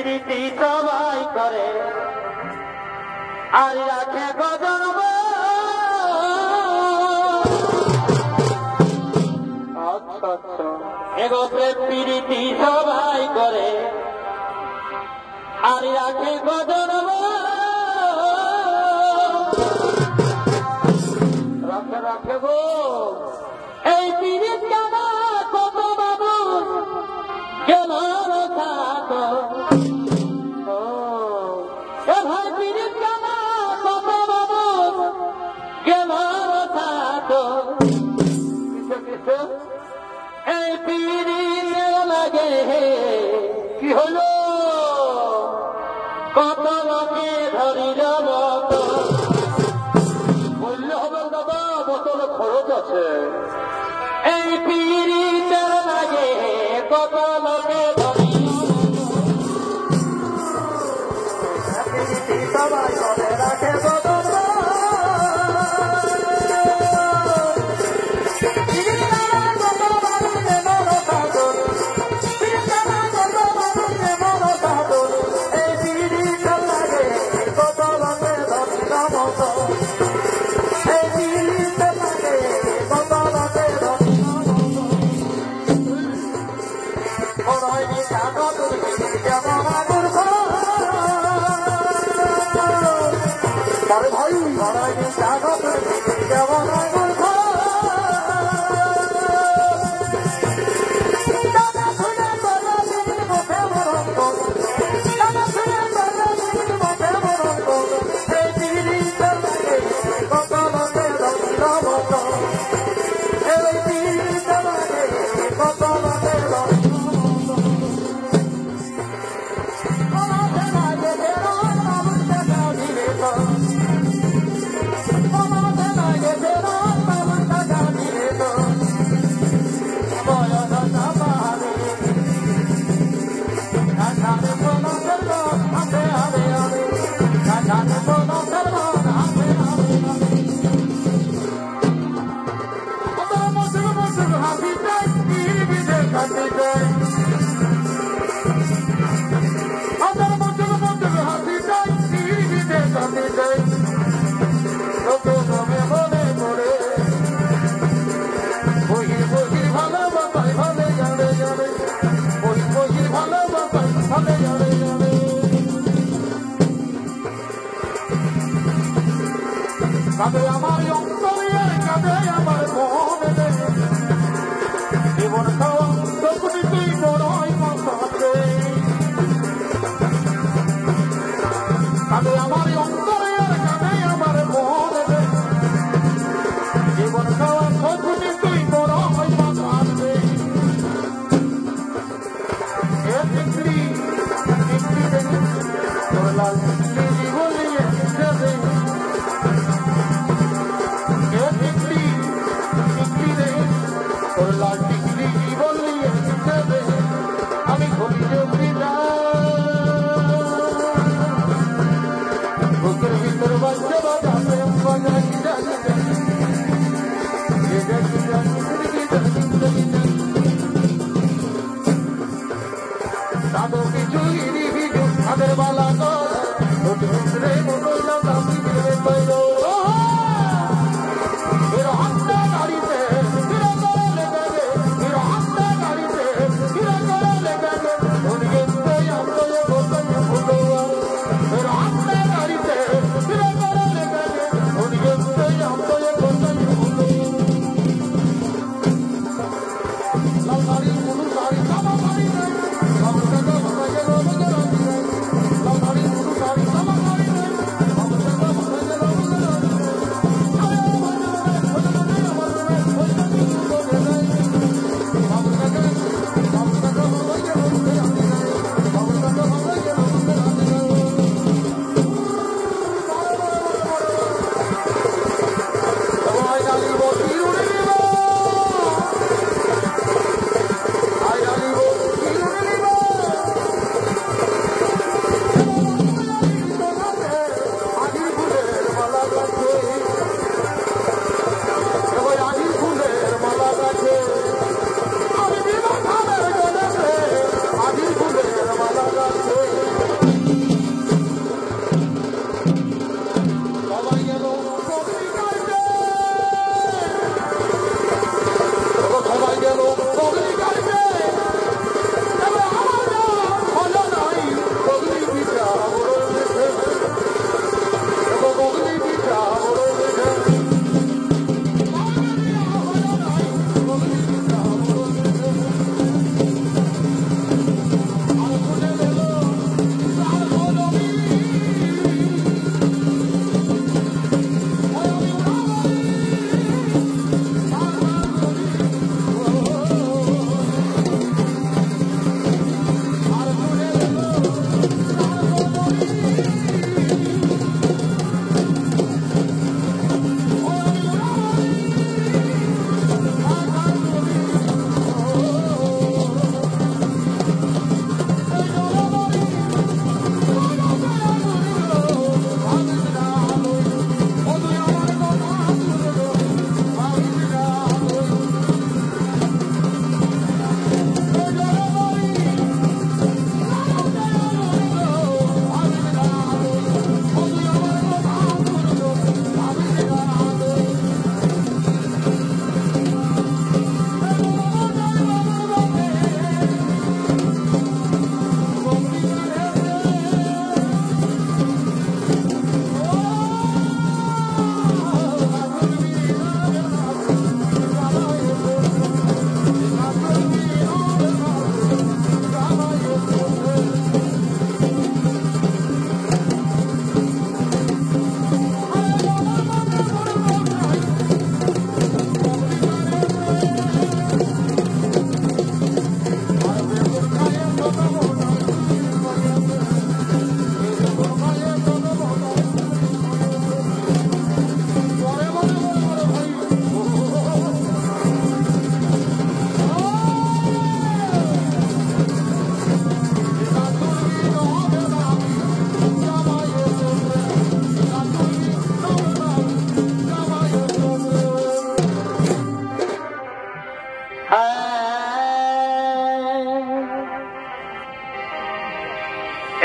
প্রীতি সবাই করে আর রাখে গজনব আচ্ছা আচ্ছা এগো প্রীতি সবাই করে আর রাখে গজনব রাখে রাখে গো এই পীড়িত জানা কত বাবু গেল রাত এ ভাই পীড়িত জানা কত বাবু গেল রাত এই পীড়িত লাগে কি হলো কত লোকে ধরিল বললে হবে দাদা বোতলে খরচ আছে এই পীড়িত লাগে কত লোকে ধরিল সবাই করে রাখে কত কাঁদে আমার অন্তরে কাঁদে আমার মনে জীবন খাওয়া প্রকৃতি বড়ই মাথাতে কাঁদে আমার অন্তরে কাঁদে আমার মনে জীবন খাওয়া প্রকৃতি বড়ই মাথাতে এ বিক্রি লাল বলিয়ে যাবে আমি বুকের ভিতর বাজছে বাজাতে তাদের কিছুই তাদের বালা রে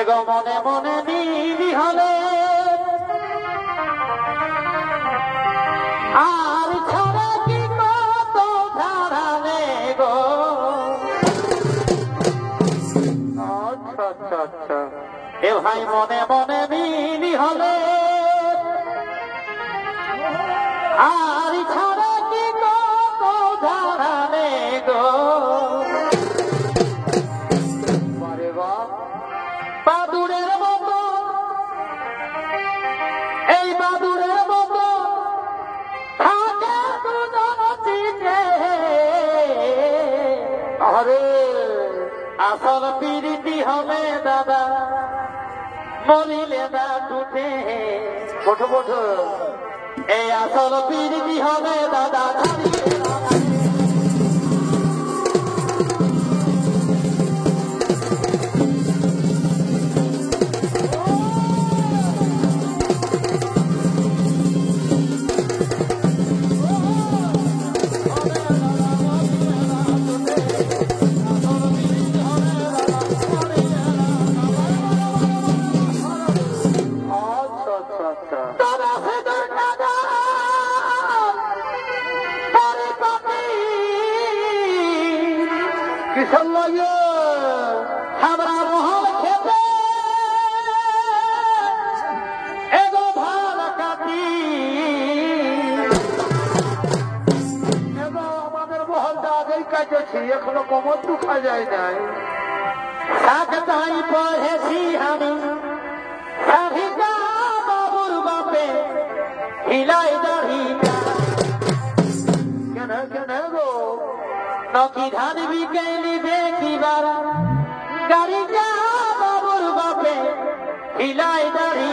এগো মনে মনে নিলি হলে আর ছাড়া কি কত ধারালে গো। আচ্ছা আচ্ছা আচ্ছা এ ভাই মনে মনে মিলি হলে আর ছাড়া কি কত ধারালে গো। বাদুড়ের মতো এই বাদুড়ের মতো থাকে দুজন চিনে আরে আসল পিরিতি হবে দাদা মরিলে না টুটে বঠো বঠো এই আসল পিরিতি হবে দাদা किशन लगे हमरा मोहल खेते एगो धान काटी एगो আমাদের মহলটা আগেই কাটেছি এখনো কোমর দুখা যায় নাই সাকতাই পড়েছি আমি সাধিকা বাবুর বাপে হিলাই দাড়ি কেন কেন গো নকি ধান বিকেলি বেকিবার গাড়ি যা বাবুর বাপে হিলাই দাড়ি